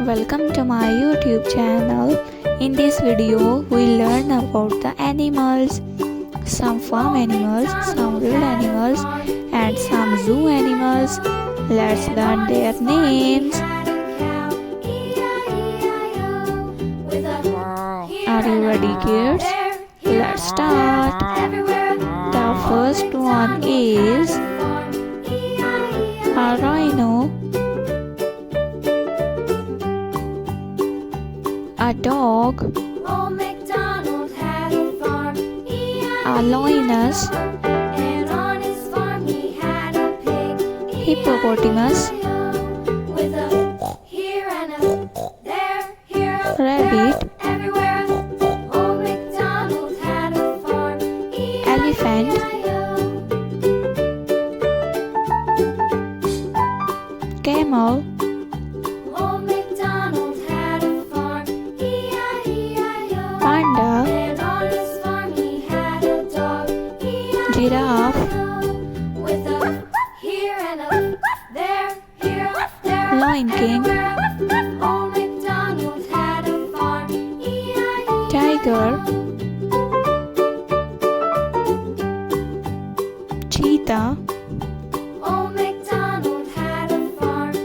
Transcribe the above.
Welcome to my YouTube channel. In this video, we learn about the animals. Some farm animals, some wild animals, and some zoo animals. Let's learn their names. Are you ready, kids? Let's start. The first one is a rhino, a dog, Old MacDonald had a farm, a lioness, and on his farm he had a pig, hippopotamus, with a here and a there, here a rabbit, there, everywhere. Old MacDonald had a farm, elephant, camel, Old MacDonald had a farm, E-I-E-I-O. panda, And on his farm he had a dog, giraffe, with a here and a there, here, there, Lion King, everywhere. Old MacDonald had a farm, E-I-E-I-O. tiger, cheetah,